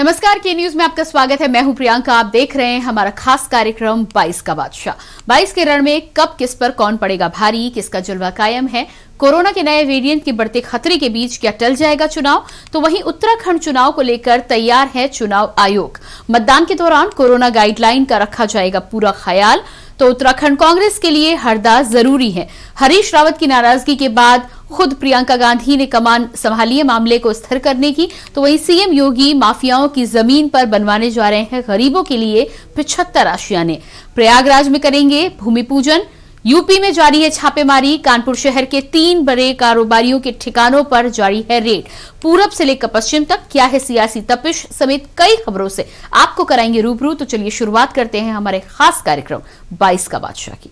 नमस्कार, के न्यूज में आपका स्वागत है। मैं हूं प्रियंका। आप देख रहे हैं हमारा खास कार्यक्रम 22 का बादशाह। 22 के रण में कब किस पर कौन पड़ेगा भारी, किसका जलवा कायम है। कोरोना के नए वेरिएंट के बढ़ते खतरे के बीच क्या टल जाएगा चुनाव, तो वहीं उत्तराखंड चुनाव को लेकर तैयार है चुनाव आयोग। मतदान के दौरान कोरोना गाइडलाइन का रखा जाएगा पूरा ख्याल। तो उत्तराखंड कांग्रेस के लिए हरदा जरूरी है। हरीश रावत की नाराजगी के बाद खुद प्रियंका गांधी ने कमान संभाली है मामले को स्थिर करने की। तो वहीं सीएम योगी माफियाओं की जमीन पर बनवाने जा रहे हैं गरीबों के लिए 75 आशियाने। प्रयागराज में करेंगे भूमि पूजन। यूपी में जारी है छापेमारी। कानपुर शहर के 3 बड़े कारोबारियों के ठिकानों पर जारी है रेड। पूरब से लेकर पश्चिम तक क्या है सियासी तपिश समेत कई खबरों से आपको कराएंगे रूबरू। तो चलिए शुरुआत करते हैं हमारे खास कार्यक्रम 22 का बादशाह की।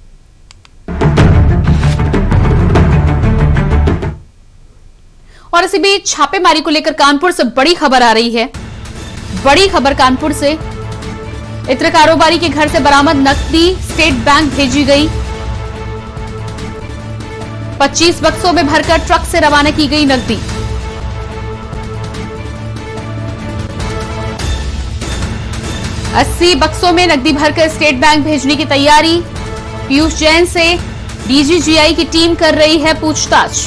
और इसी बीच छापेमारी को लेकर कानपुर से बड़ी खबर आ रही है। बड़ी खबर कानपुर से, इत्र कारोबारी के घर से बरामद नकदी स्टेट बैंक भेजी गई। 25 बक्सों में भरकर ट्रक से रवाना की गई नकदी। अस्सी बक्सों में नकदी भरकर स्टेट बैंक भेजने की तैयारी। पीयूष जैन से डीजीजीआई की टीम कर रही है पूछताछ।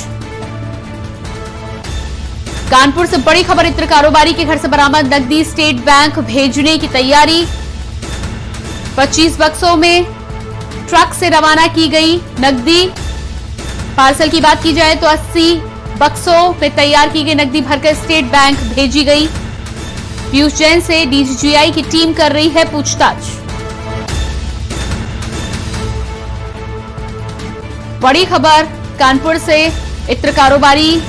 कानपुर से बड़ी खबर, इत्र कारोबारी के घर से बरामद नकदी स्टेट बैंक भेजने की तैयारी। 25 बक्सों में ट्रक से रवाना की गई नकदी। पार्सल की बात की जाए तो 80 बक्सों में तैयार की गई नकदी भरकर स्टेट बैंक भेजी गई। पीयूष जैन से डीजीजीआई की टीम कर रही है पूछताछ। बड़ी खबर कानपुर से, इत्र कारोबारी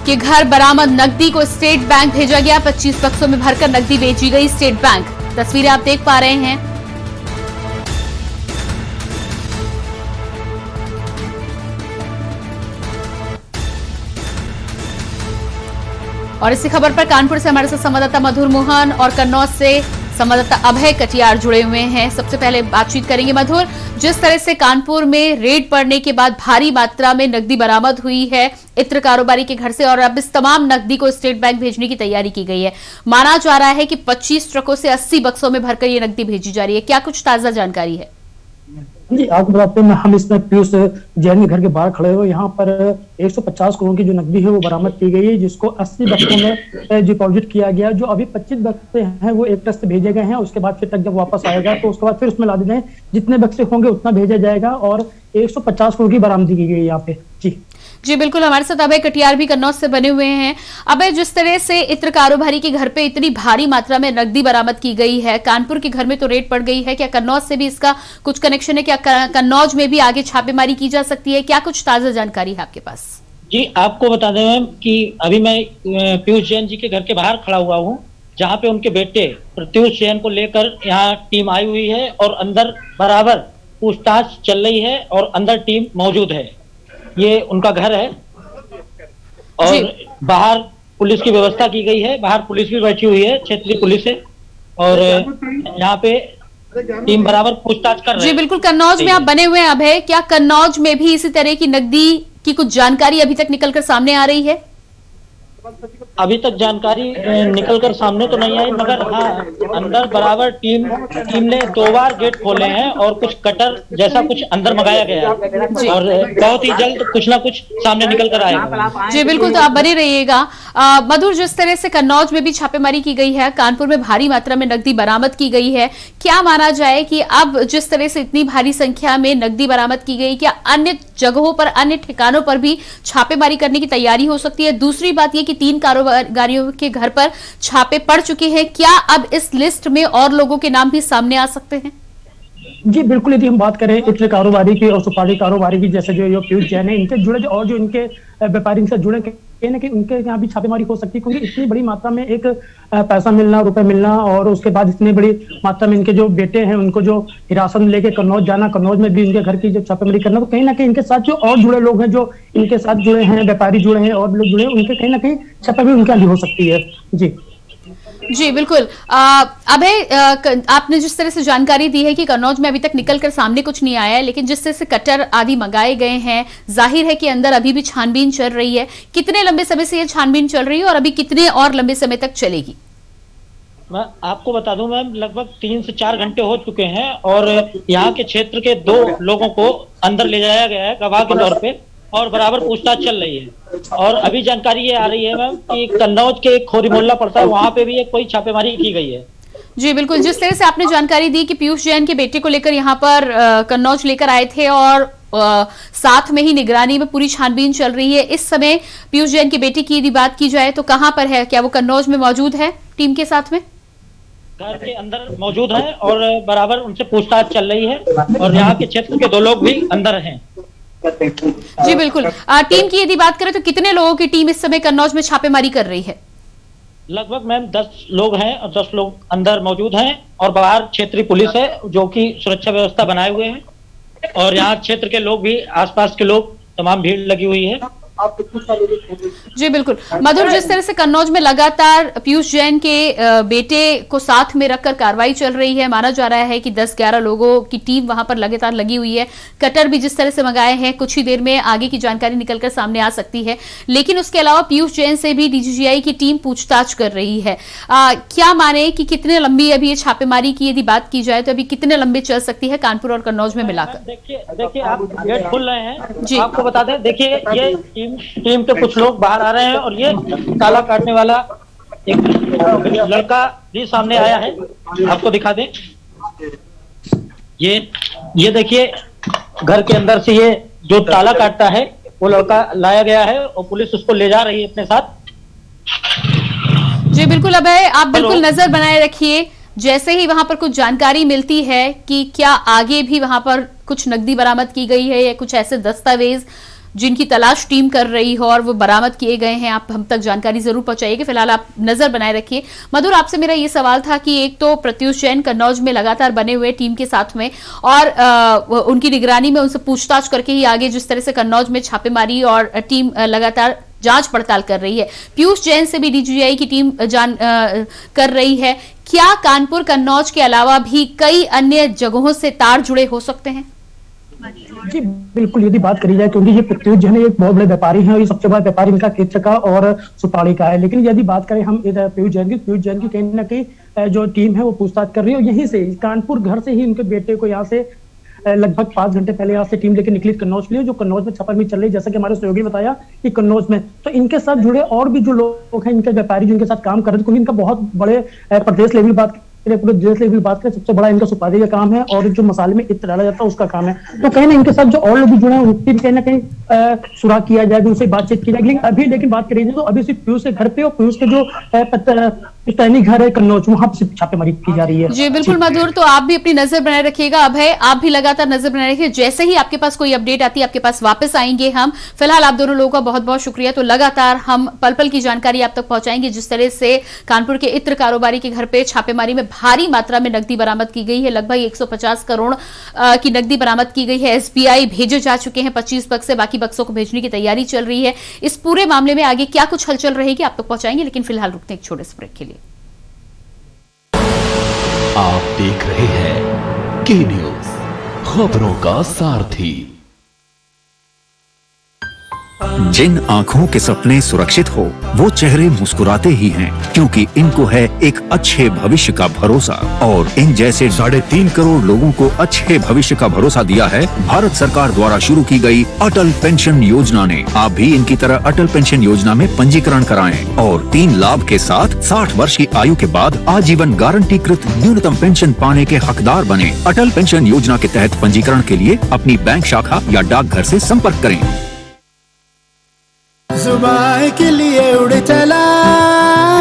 के घर बरामद नकदी को स्टेट बैंक भेजा गया। 25 बक्सों में भरकर नकदी भेजी गई स्टेट बैंक। तस्वीरें आप देख पा रहे हैं। और इसी खबर पर कानपुर से हमारे साथ संवाददाता मधुर मोहन और कन्नौज से संवाददाता अभय कटियार जुड़े हुए हैं। सबसे पहले बातचीत करेंगे मधुर, जिस तरह से कानपुर में रेड पड़ने के बाद भारी मात्रा में नकदी बरामद हुई है इत्र कारोबारी के घर से, और अब इस तमाम नकदी को स्टेट बैंक भेजने की तैयारी की गई है। माना जा रहा है कि 25 ट्रकों से 80 बक्सों में भरकर ये नकदी भेजी जा रही है। क्या कुछ ताजा जानकारी है? जी, आपको बताते हैं, हम इसमें पीयूष जैन के घर के बाहर खड़े हुए। यहाँ पर 150 करोड़ की जो नकदी है वो बरामद की गई है, जिसको 80 बक्सों में डिपॉजिट किया गया। जो अभी 25 बक्से हैं वो एक ट्रक से भेजे गए हैं। उसके बाद फिर तक जब वापस आएगा तो उसके बाद फिर उसमें ला देंगे, जितने बक्से होंगे उतना भेजा जाएगा। और 150 करोड़ की बरामदी की गई यहाँ पे। जी बिल्कुल, हमारे साथ अभय कटियार भी कन्नौज से बने हुए हैं। अभय, जिस तरह से इत्र कारोबारी के घर पे इतनी भारी मात्रा में नकदी बरामद की गई है, कानपुर के घर में तो रेड पड़ गई है, क्या कन्नौज से भी इसका कुछ कनेक्शन है? क्या कन्नौज में भी आगे छापेमारी की जा सकती है? क्या कुछ ताजा जानकारी है आपके पास? जी, आपको बता दें मैम कि अभी मैं पीयूष जैन जी के घर के बाहर खड़ा हुआ हूँ, जहाँ पे उनके बेटे प्रत्युष जैन को लेकर यहाँ टीम आई हुई है और अंदर बराबर पूछताछ चल रही है और अंदर टीम मौजूद है। ये उनका घर है और बाहर पुलिस की व्यवस्था की गई है। बाहर पुलिस भी बैठी हुई है, क्षेत्रीय पुलिस है, और यहाँ पे टीम बराबर पूछताछ कर रही है। जी बिल्कुल, कन्नौज में आप बने हुए हैं अभय, क्या कन्नौज में भी इसी तरह की नकदी की कुछ जानकारी अभी तक निकलकर सामने आ रही है? अभी तक जानकारी निकलकर सामने तो नहीं आई, मगर हाँ, अंदर बराबर टीम ने 2 बार गेट खोले हैं और कुछ कटर जैसा कुछ अंदर मंगाया गया है और बहुत ही जल्द कुछ ना कुछ सामने निकल कर आएगा। जी बिल्कुल, तो आप बने रहिएगा। मधुर, जिस तरह से कन्नौज में भी छापेमारी की गई है, कानपुर में भारी मात्रा में नकदी बरामद की गई है, क्या माना जाए कि अब जिस तरह से इतनी भारी संख्या में नकदी बरामद की गई, क्या अन्य जगहों पर, अन्य ठिकानों पर भी छापेमारी करने की तैयारी हो सकती है? दूसरी बात यह कि 3 कारोबारियों के घर पर छापे पड़ चुके हैं, क्या अब इस लिस्ट में और लोगों के नाम भी सामने आ सकते हैं? जी बिल्कुल, यदि हम बात करें इत्र कारोबारी की और सुपारी कारोबारी की, जैसे जो पीयूष जैन है, इनके जुड़े और जो इनके व्यापारी इनसे जुड़े, कहीं ना कहीं उनके यहाँ भी छापेमारी हो सकती है, क्योंकि इतनी बड़ी मात्रा में एक पैसा मिलना, रुपए मिलना, और उसके बाद इतनी बड़ी मात्रा में इनके जो बेटे हैं उनको जो हिरासत में लेके कन्नौज जाना, कन्नौज में भी इनके घर की जो छापेमारी करना, तो कहीं ना कहीं इनके साथ जो और जुड़े लोग हैं, जो इनके साथ जुड़े हैं, व्यापारी जुड़े हैं और लोग जुड़े हैं, उनके कहीं ना कहीं छापेमारी उनके यहाँ हो सकती है। जी जी बिल्कुल। अभय, आपने जिस तरह से जानकारी दी है कि कन्नौज में अभी तक निकलकर सामने कुछ नहीं आया है, लेकिन जिस तरह से कटर आदि मंगाए गए हैं, जाहिर है कि अंदर अभी भी छानबीन चल रही है। कितने लंबे समय से ये छानबीन चल रही है और अभी कितने और लंबे समय तक चलेगी? मैं आपको बता दूं मैम, लगभग 3 से 4 घंटे हो चुके हैं और यहाँ के क्षेत्र के 2 लोगों को अंदर ले जाया गया है गवाह के तौर पे और बराबर पूछताछ चल रही है। और अभी जानकारी ये आ रही है मैम कि कन्नौज के एक खोरी मोहल्ला पड़ता है, वहां पे भी एक कोई छापेमारी की गई है। जी बिल्कुल। जिस तरह से आपने जानकारी दी कि पीयूष जैन के बेटे को लेकर यहाँ पर कन्नौज लेकर आए थे और साथ में ही निगरानी में पूरी छानबीन चल रही है। इस समय पीयूष जैन के बेटे की यदि बात की जाए तो कहाँ पर है? क्या वो कन्नौज में मौजूद है टीम के साथ में? घर के अंदर मौजूद है और बराबर उनसे पूछताछ चल रही है और यहाँ के क्षेत्र के 2 लोग भी अंदर हैं। जी बिल्कुल। टीम की यदि बात करें तो कितने लोगों की टीम इस समय कन्नौज में छापेमारी कर रही है? लगभग मैम 10 लोग हैं और 10 लोग अंदर मौजूद हैं और बाहर क्षेत्रीय पुलिस है जो कि सुरक्षा व्यवस्था बनाए हुए हैं और यहाँ क्षेत्र के लोग भी, आसपास के लोग, तमाम भीड़ लगी हुई है। जी बिल्कुल। मधुर, जिस तरह से कन्नौज में लगातार पीयूष जैन के बेटे को साथ में रखकर कार्रवाई चल रही है, माना जा रहा है कि 10-11 लोगों की टीम वहां पर लगातार लगी हुई है। कटर भी जिस तरह से मंगाए हैं, कुछ ही देर में आगे की जानकारी निकलकर सामने आ सकती है। लेकिन उसके अलावा पीयूष जैन से भी डीजीजीआई की टीम पूछताछ कर रही है। क्या माने कि कितने लंबी अभी ये छापेमारी की यदि बात की जाए तो अभी कितने लंबे चल सकती है कानपुर और कन्नौज में मिलाकर? देखिए आप गेट खुल रहे हैं जी। आपको बता दें, देखिए ये टीम के कुछ लोग बाहर आ रहे हैं और ये ताला काटने वाला एक लड़का भी सामने आया है, आपको दिखा दें। ये देखिए घर के अंदर से ये जो ताला काटता है वो लड़का लाया गया है और पुलिस उसको ले जा रही है अपने साथ। जी बिल्कुल। अभय, आप बिल्कुल नजर बनाए रखिए। जैसे ही वहां पर कुछ जानकारी मिलती है कि क्या आगे भी वहां पर कुछ नकदी बरामद की गई है या कुछ ऐसे दस्तावेज जिनकी तलाश टीम कर रही हो और वो बरामद किए गए हैं, आप हम तक जानकारी जरूर पहुंचाइएगा। फिलहाल आप नजर बनाए रखिए। मधुर, आपसे मेरा ये सवाल था कि एक तो प्रत्युष जैन कन्नौज में लगातार बने हुए टीम के साथ में और उनकी निगरानी में उनसे पूछताछ करके ही आगे जिस तरह से कन्नौज में छापेमारी और टीम लगातार जांच पड़ताल कर रही है, पीयूष जैन से भी डीजीआई की टीम कर रही है। क्या कानपुर कन्नौज के अलावा भी कई अन्य जगहों से तार जुड़े हो सकते हैं? जी बिल्कुल। यदि बात करी जाए, क्योंकि ये पृथ्वी जैन एक बहुत बड़े व्यापारी हैं और ये सबसे बड़ा व्यापारी इनका क्षेत्र का और सुपारी का है। लेकिन यदि बात करें हम पीयूष जैन की कहीं ना कहीं जो टीम है वो पूछताछ कर रही है और यहीं से कानपुर घर से ही उनके बेटे को यहाँ से लगभग 5 घंटे पहले यहाँ से टीम लेकर निकली कन्नौज के लिए, जो कन्नौज में छापेमारी चल रही है। जैसा कि हमारे सहयोगी ने बताया कि कन्नौज में तो इनके साथ जुड़े और भी जो लोग हैं, इनके व्यापारी जो इनके साथ काम कर रहे हैं, क्योंकि इनका बहुत बड़े प्रदेश लेवल बात पूरे देश लेवल बात करें, सबसे बड़ा इनका सुपारी का काम है और जो मसाले में इत्र डाला जाता है उसका काम है। तो कहीं ना इनके साथ जो और लोग भी जुड़े हैं उनकी भी कहीं ना कहीं सुराग किया जाएगा, उनसे बातचीत की जाएगी। लेकिन बात करेंगे तो अभी सिर्फ पीयूष के घर पे और पीयूष के जो पुश्तैनी घर है कन्नौज, वहां पर छापेमारी की जा रही है। जी बिल्कुल मधुर, तो आप भी अपनी नजर बनाए रखिएगा। अभय, आप भी लगातार नजर बनाए रखिए। जैसे ही आपके पास कोई अपडेट आती है आपके पास वापस आएंगे हम। फिलहाल आप दोनों लोगों का बहुत बहुत शुक्रिया। तो लगातार हम पल पल की जानकारी आप तक पहुंचाएंगे। जिस तरह से कानपुर के इत्र कारोबारी के घर पे छापेमारी में भारी मात्रा में नकदी बरामद की गई है, लगभग 150 करोड़ की नकदी बरामद की गई है। एसबीआई भेजे जा चुके हैं 25 बक्से, बाकी बक्सों को भेजने की तैयारी चल रही है। इस पूरे मामले में आगे क्या कुछ हलचल रहेगी आप तक पहुंचाएंगे, लेकिन फिलहाल रुकते हैं एक छोटे से ब्रेक के लिए। आप देख रहे हैं के न्यूज, खबरों का सारथी। जिन आंखों के सपने सुरक्षित हो वो चेहरे मुस्कुराते ही हैं, क्योंकि इनको है एक अच्छे भविष्य का भरोसा। और इन जैसे 3.5 करोड़ लोगों को अच्छे भविष्य का भरोसा दिया है भारत सरकार द्वारा शुरू की गई अटल पेंशन योजना ने। आप भी इनकी तरह अटल पेंशन योजना में पंजीकरण कराएं और 3 लाभ के साथ 60 वर्ष की आयु के बाद आजीवन गारंटीकृत न्यूनतम पेंशन पाने के हकदार बने। अटल पेंशन योजना के तहत पंजीकरण के लिए अपनी बैंक शाखा या डाकघर से संपर्क करें। जुबान के लिए उड़ चला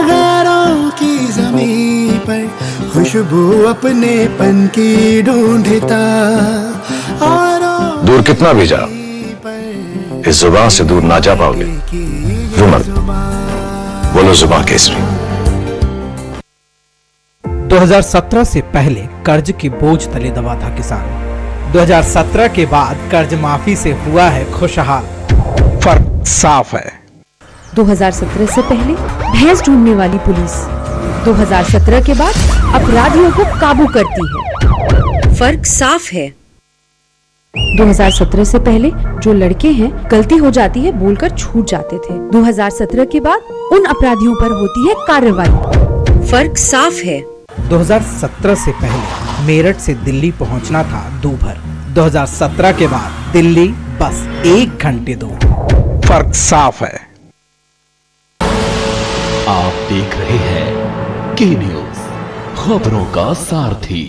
गैरों की ज़मीं पर, खुशबू अपने पन की ढूंढता और दूर कितना भी जाओ इस जुबान से दूर ना जा पाओगे। रुमल बोलो जुबान केसरी। 2017 से पहले कर्ज के बोझ तले दबा था किसान। 2017 के बाद कर्ज माफी से हुआ है खुशहाल। फर्क साफ है। 2017 से पहले भैंस ढूंढने वाली पुलिस 2017 के बाद अपराधियों को काबू करती है। फर्क साफ है। 2017 से पहले जो लड़के हैं गलती हो जाती है बोलकर छूट जाते थे। 2017 के बाद उन अपराधियों पर होती है कार्रवाई। फर्क साफ है। 2017 से पहले मेरठ से दिल्ली पहुंचना था दूभर। 2017 के बाद दिल्ली बस 1 घंटे दूर। फर्क साफ है। आप देख रहे हैं के न्यूज, खबरों का सारथी।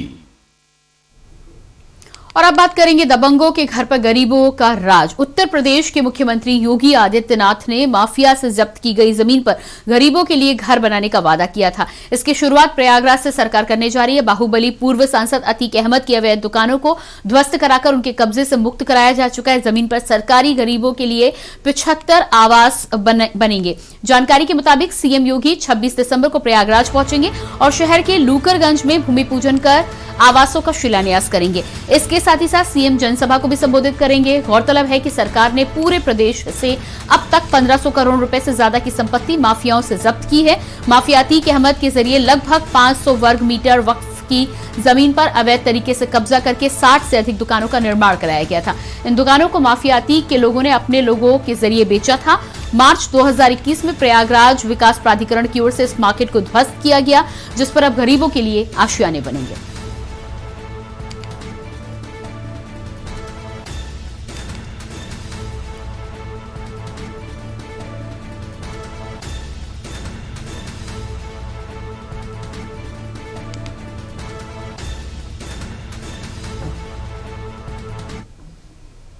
और अब बात करेंगे दबंगों के घर पर गरीबों का राज। उत्तर प्रदेश के मुख्यमंत्री योगी आदित्यनाथ ने माफिया से जब्त की गई जमीन पर गरीबों के लिए घर बनाने का वादा किया था। इसकी शुरुआत प्रयागराज से सरकार करने जा रही है। बाहुबली पूर्व सांसद अतीक अहमद की अवैध दुकानों को ध्वस्त कराकर उनके कब्जे से मुक्त कराया जा चुका है। जमीन पर सरकारी गरीबों के लिए 75 आवास बनेंगे। जानकारी के मुताबिक सीएम योगी 26 दिसंबर को प्रयागराज पहुंचेंगे और शहर के लूकरगंज में भूमि पूजन कर आवासों का शिलान्यास करेंगे। इसके साथ ही साथ सीएम जनसभा को भी संबोधित करेंगे। गौरतलब है कि सरकार ने पूरे प्रदेश से अब तक 1500 करोड़ रुपए से ज्यादा की संपत्ति माफियाओं से जब्त की है। माफिया अतीक अहमद के जरिए लगभग 500 वर्ग मीटर वक्फ की जमीन पर अवैध तरीके से कब्जा करके 60 से अधिक दुकानों का निर्माण कराया गया था। इन दुकानों को माफिया अतीक के लोगों ने अपने लोगों के जरिए बेचा था। मार्च 2021 में प्रयागराज विकास प्राधिकरण की ओर से इस मार्केट को ध्वस्त किया गया, जिस पर अब गरीबों के लिए आशियाने बनेंगे।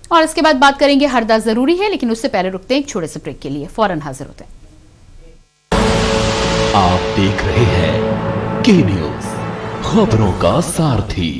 और इसके बाद बात करेंगे हरदा जरूरी है, लेकिन उससे पहले रुकते हैं एक छोटे से ब्रेक के लिए। फौरन हाजिर होते हैं। आप देख रहे हैं के न्यूज, खबरों का सारथी।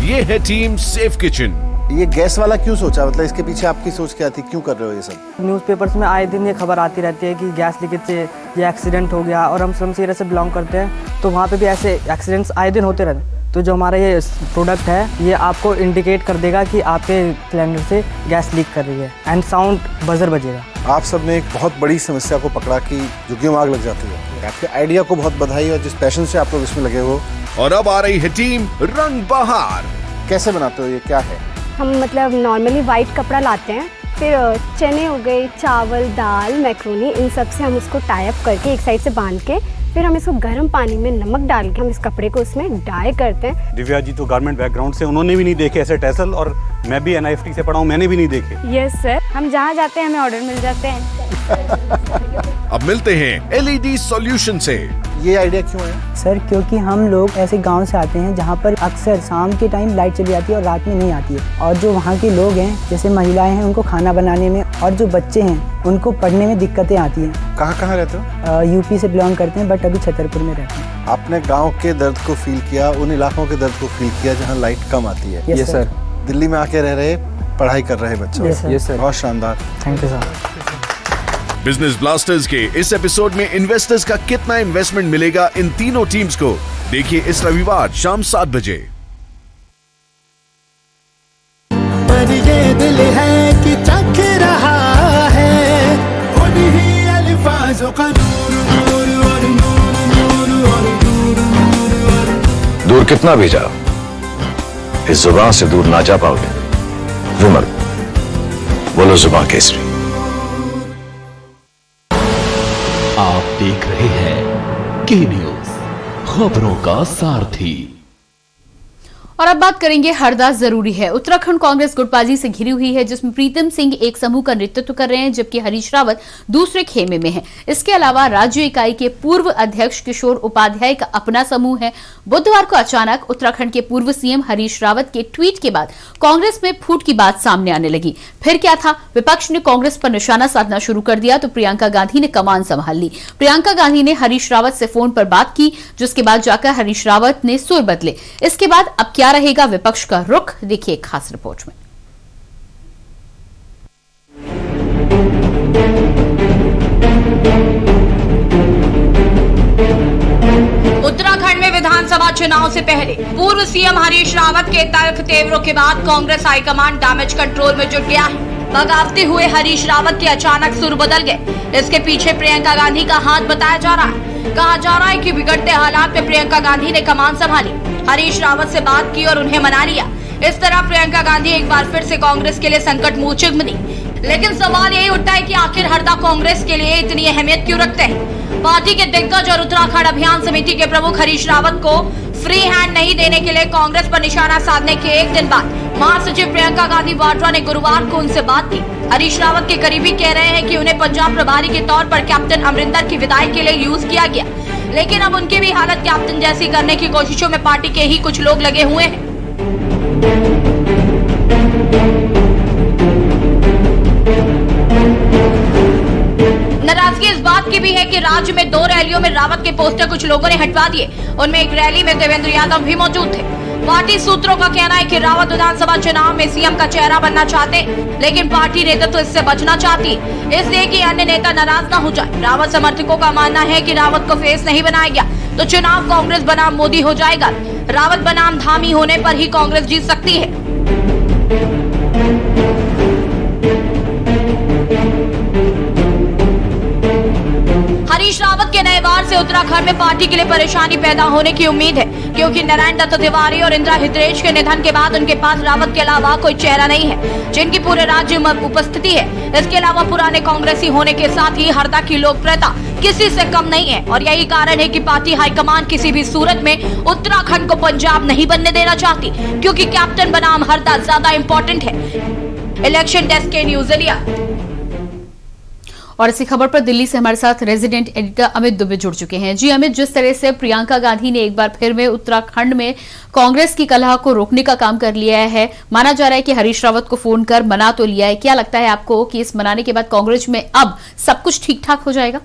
ये है टीम सेफ किचन। ये गैस वाला क्यों सोचा, मतलब इसके पीछे आपकी सोच क्या थी, क्यों कर रहे हो ये सब? न्यूज़पेपर्स में आए दिन ये खबर आती रहती है कि गैस लीकेज से ये एक्सीडेंट हो गया, और हम श्रम एरिया से बिलोंग करते हैं तो वहाँ पे भी ऐसे एक्सीडेंट्स आए दिन होते रहते। तो जो हमारा ये प्रोडक्ट है ये आपको इंडिकेट कर देगा कि आपके सिलेंडर से गैस लीक कर रही है, एंड साउंड बजर बजेगा। आप सब ने एक बहुत बड़ी समस्या को पकड़ा कि झुग्गियों में आग लग जाती है। आपके आइडिया को बहुत बधाई, और जिस पैशन से आप लोग इसमें लगे हो। और अब आ रही है टीम रंग बहार। कैसे बनाते हो, ये क्या है? हम मतलब नॉर्मली वाइट कपड़ा लाते हैं, फिर चने हो गए, चावल, दाल, मैक्रोनी, इन सब से हम उसको टाई अप करके एक साइड से बांध के फिर हम इसको गर्म पानी में नमक डाल के हम इस कपड़े को उसमें डाई करते हैं। दिव्या जी तो गारमेंट बैकग्राउंड से, उन्होंने भी नहीं देखे ऐसे टैसल, और मैं भी NIFT से पढ़ा हूँ, मैंने भी नहीं देखे। यस सर, हम जहाँ जाते हैं हमें ऑर्डर मिल जाते हैं। अब मिलते हैं LED सॉल्यूशन से। ये आइडिया क्यों है? सर क्योंकि हम लोग ऐसे गांव से आते हैं जहां पर अक्सर शाम के टाइम लाइट चली जाती है और रात में नहीं आती है, और जो वहां के लोग हैं जैसे महिलाएं हैं उनको खाना बनाने में, और जो बच्चे हैं उनको पढ़ने में दिक्कतें आती हैं। कहाँ रहते हो? यूपी से बिलोंग करते हैं, बट अभी छतरपुर में रहते हैं। आपने गाँव के दर्द को फील किया, उन इलाकों के दर्द को फील किया जहाँ लाइट कम आती है। Yes sir. दिल्ली में आके रह रहे, पढ़ाई कर रहे बच्चे। Yes sir. बहुत शानदार, thank you sir. Business blasters के इस एपिसोड में इन्वेस्टर्स का कितना इन्वेस्टमेंट मिलेगा इन तीनों टीम्स को, देखिए इस रविवार शाम 7 बजे। पर ये दिल है कि चख रहा है उन्हीं अल्फाजों का दूर कितना भी जाओ, इस जुबान से दूर ना जा पाओगे। विमल, बोलो जुबान केसरी। आप देख रहे हैं के न्यूज, खबरों का सारथी। और अब बात करेंगे हरदा जरूरी है। उत्तराखंड कांग्रेस गुटबाजी से घिरी हुई है, जिसमें प्रीतम सिंह एक समूह का नेतृत्व कर रहे हैं, जबकि हरीश रावत दूसरे खेमे में हैं। इसके अलावा राज्य इकाई के पूर्व अध्यक्ष किशोर उपाध्याय का अपना समूह है। बुधवार को अचानक उत्तराखंड के पूर्व सीएम हरीश रावत के ट्वीट के बाद कांग्रेस में फूट की बात सामने आने लगी। फिर क्या था, विपक्ष ने कांग्रेस पर निशाना साधना शुरू कर दिया तो प्रियंका गांधी ने कमान संभाल ली। प्रियंका गांधी ने हरीश रावत से फोन पर बात की, जिसके बाद जाकर हरीश रावत ने सुर बदले। इसके बाद अब क्या रहेगा विपक्ष का रुख, देखिए एक खास रिपोर्ट में। उत्तराखंड में विधानसभा चुनाव से पहले पूर्व सीएम हरीश रावत के तल्ख तेवरों के बाद कांग्रेस हाईकमान डैमेज कंट्रोल में जुट गया है। बगावते हुए हरीश रावत के अचानक सुर बदल गए। इसके पीछे प्रियंका गांधी का हाथ बताया जा रहा है। कहा जा रहा है कि बिगड़ते हालात में प्रियंका गांधी ने कमान संभाली, हरीश रावत से बात की और उन्हें मना लिया। इस तरह प्रियंका गांधी एक बार फिर से कांग्रेस के लिए संकट मोचक बनी। लेकिन सवाल यही उठता है कि आखिर हरदा कांग्रेस के लिए इतनी अहमियत क्यों रखते हैं? पार्टी के दिग्गज और उत्तराखंड अभियान समिति के प्रमुख हरीश रावत को फ्री हैंड नहीं देने के लिए कांग्रेस पर निशाना साधने के एक दिन बाद महासचिव प्रियंका गांधी वाड्रा ने गुरुवार को उनसे बात की। हरीश रावत के करीबी कह रहे हैं कि उन्हें पंजाब प्रभारी के तौर पर कैप्टन अमरिंदर की विदाई के लिए यूज किया गया, लेकिन अब उनकी भी हालत कैप्टन जैसी करने की कोशिशों में पार्टी के ही कुछ लोग लगे हुए हैं। नाराजगी इस बात की भी है कि राज्य में 2 रैलियों में रावत के पोस्टर कुछ लोगों ने हटवा दिए। उनमें एक रैली में देवेंद्र यादव भी मौजूद थे। पार्टी सूत्रों का कहना है कि रावत विधानसभा चुनाव में सीएम का चेहरा बनना चाहते, लेकिन पार्टी नेतृत्व इससे बचना चाहती, इसलिए कि अन्य नेता नाराज न हो जाए। रावत समर्थकों का मानना है कि रावत को फेस नहीं बनाया गया तो चुनाव कांग्रेस बनाम मोदी हो जाएगा। रावत बनाम धामी होने पर ही कांग्रेस जीत सकती है। हरीश रावत के नए वार से उत्तराखंड में पार्टी के लिए परेशानी पैदा होने की उम्मीद है, क्योंकि नारायण दत्त तिवारी और इंदिरा हृदयेश के निधन के बाद उनके पास रावत के अलावा कोई चेहरा नहीं है जिनकी पूरे राज्य में उपस्थिति है। इसके अलावा पुराने कांग्रेसी होने के साथ ही हरदा की लोकप्रियता किसी से कम नहीं है और यही कारण है कि पार्टी हाईकमान किसी भी सूरत में उत्तराखंड को पंजाब नहीं बनने देना चाहती, क्योंकि कैप्टन बनाम हरदा ज्यादा इम्पोर्टेंट है। इलेक्शन डेस्क के न्यूज इंडिया। और इसी खबर पर दिल्ली से हमारे साथ रेजिडेंट एडिटर अमित दुबे जुड़ चुके हैं। जी अमित, जिस तरह से प्रियंका गांधी ने एक बार फिर में उत्तराखंड में कांग्रेस की कलह को रोकने का काम कर लिया है, माना जा रहा है कि हरीश रावत को फोन कर मना तो लिया है, क्या लगता है आपको कि इस मनाने के बाद कांग्रेस में अब सब कुछ ठीक ठाक हो जाएगा?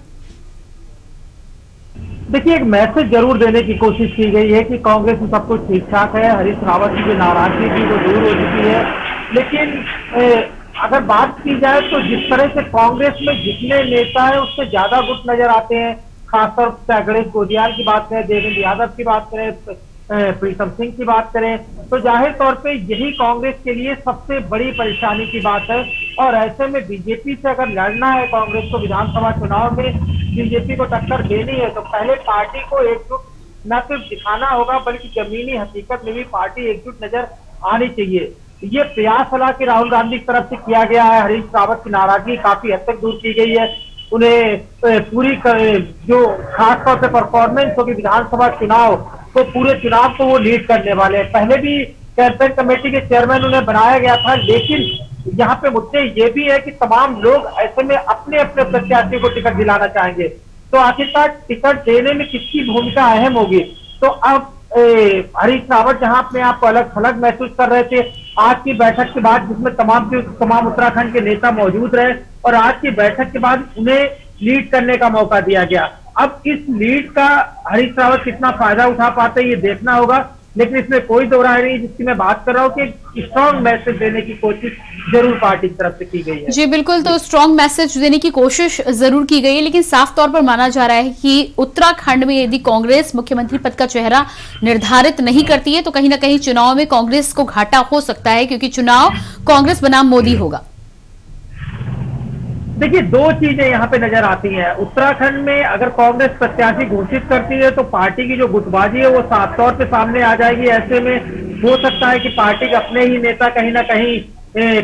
देखिए, एक मैसेज जरूर देने की कोशिश की गई है कि कांग्रेस में सब कुछ ठीक ठाक है, हरीश रावत की जो नाराजगी थी वो दूर हो चुकी है। लेकिन अगर बात की जाए तो जिस तरह से कांग्रेस में जितने नेता है उससे ज्यादा गुट नजर आते हैं, खासतौर से गणेश गोदियाल की बात करें, देवेंद्र यादव की बात करें, प्रीतम सिंह की बात करें, तो जाहिर तौर पे यही कांग्रेस के लिए सबसे बड़ी परेशानी की बात है। और ऐसे में बीजेपी से अगर लड़ना है कांग्रेस को विधानसभा चुनाव में, बीजेपी को टक्कर देनी है, तो पहले पार्टी को एकजुट न सिर्फ दिखाना होगा बल्कि जमीनी हकीकत में भी पार्टी एकजुट नजर आनी चाहिए। ये प्रयास हालांकि राहुल गांधी की तरफ से किया गया है, हरीश रावत की नाराजगी काफी हद तक दूर की गई है। उन्हें पूरी जो खासतौर से परफॉर्मेंस होगी विधानसभा चुनाव, तो पूरे चुनाव को वो लीड करने वाले हैं। पहले भी कैंपेन कमेटी के चेयरमैन उन्हें बनाया गया था, लेकिन यहाँ पे मुद्दे ये भी है कि तमाम लोग ऐसे में अपने अपने प्रत्याशी को टिकट दिलाना चाहेंगे, तो आखिरकार टिकट देने में किसकी भूमिका अहम होगी। तो अब हरीश रावत जहां अपने आप को अलग थलग महसूस कर रहे थे, आज की बैठक के बाद जिसमें तमाम उत्तराखंड के नेता मौजूद रहे और आज की बैठक के बाद उन्हें लीड करने का मौका दिया गया। अब इस लीड का हरीश रावत कितना फायदा उठा पाते हैं ये देखना होगा, लेकिन इसमें कोई दो राय नहीं जिसकी मैं बात कर रहा हूँ कि स्ट्रॉन्ग मैसेज देने की कोशिश जरूर पार्टी की तरफ से की गई है। जी बिल्कुल, तो स्ट्रॉन्ग मैसेज देने की कोशिश जरूर की गई है, लेकिन साफ तौर पर माना जा रहा है कि उत्तराखंड में यदि कांग्रेस मुख्यमंत्री पद का चेहरा निर्धारित नहीं करती है तो कहीं ना कहीं चुनाव में कांग्रेस को घाटा हो सकता है, क्योंकि चुनाव कांग्रेस बनाम मोदी होगा। देखिए, दो चीजें यहाँ पे नजर आती हैं। उत्तराखंड में अगर कांग्रेस प्रत्याशी घोषित करती है तो पार्टी की जो गुटबाजी है वो साफ तौर पे सामने आ जाएगी। ऐसे में हो सकता है कि पार्टी के अपने ही नेता कहीं ना कहीं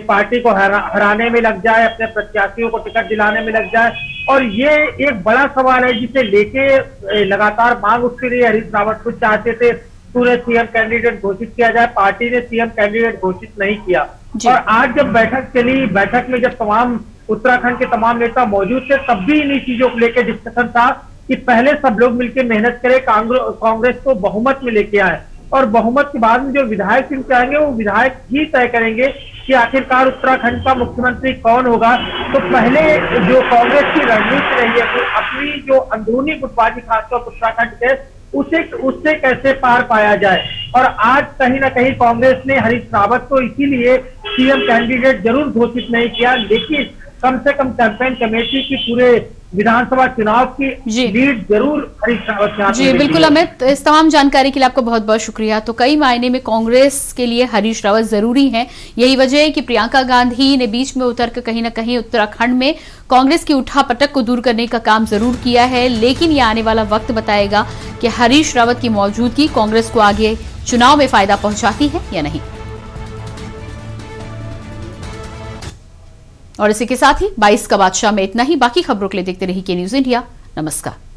पार्टी को हराने में लग जाए, अपने प्रत्याशियों को टिकट दिलाने में लग जाए, और ये एक बड़ा सवाल है जिसे लेके लगातार मांग उठती रही। हरीश रावत कुछ चाहते थे पूरे सीएम कैंडिडेट घोषित किया जाए, पार्टी ने सीएम कैंडिडेट घोषित नहीं किया। और आज जब बैठक चली, बैठक में जब तमाम उत्तराखंड के तमाम नेता मौजूद थे, तब भी इन्हीं चीजों को लेकर डिस्कशन था कि पहले सब लोग मिलकर मेहनत करें, कांग्रेस को बहुमत में लेके आए, और बहुमत के बाद में जो विधायक चुन के आएंगे वो विधायक ही तय करेंगे कि आखिरकार उत्तराखंड का मुख्यमंत्री कौन होगा। तो पहले जो कांग्रेस की रणनीति रही है तो अपनी जो अंदरूनी गुटबाजी खासतौर उत्तराखंड के उससे कैसे पार पाया जाए, और आज कहीं ना कहीं कांग्रेस ने हरीश रावत को इसीलिए सीएम कैंडिडेट जरूर घोषित नहीं किया, लेकिन कम से कम कैंपेन कमेटी की पूरे विधानसभा चुनाव की लीड जरूर हरीश रावत के हाथ में जी बिल्कुल अमित, इस तमाम जानकारी के लिए आपका बहुत बहुत शुक्रिया। तो कई मायने में कांग्रेस के लिए हरीश रावत जरूरी हैं। यही वजह है कि प्रियंका गांधी ने बीच में उतर कर कहीं ना कहीं उत्तराखंड में कांग्रेस की उठापटक को दूर करने का काम जरूर किया है, लेकिन ये आने वाला वक्त बताएगा कि हरीश रावत की मौजूदगी कांग्रेस को आगे चुनाव में फायदा पहुंचाती है या नहीं। और इसी के साथ ही 22 का बादशाह में इतना ही। बाकी खबरों के लिए देखते रहिए के न्यूज इंडिया। नमस्कार।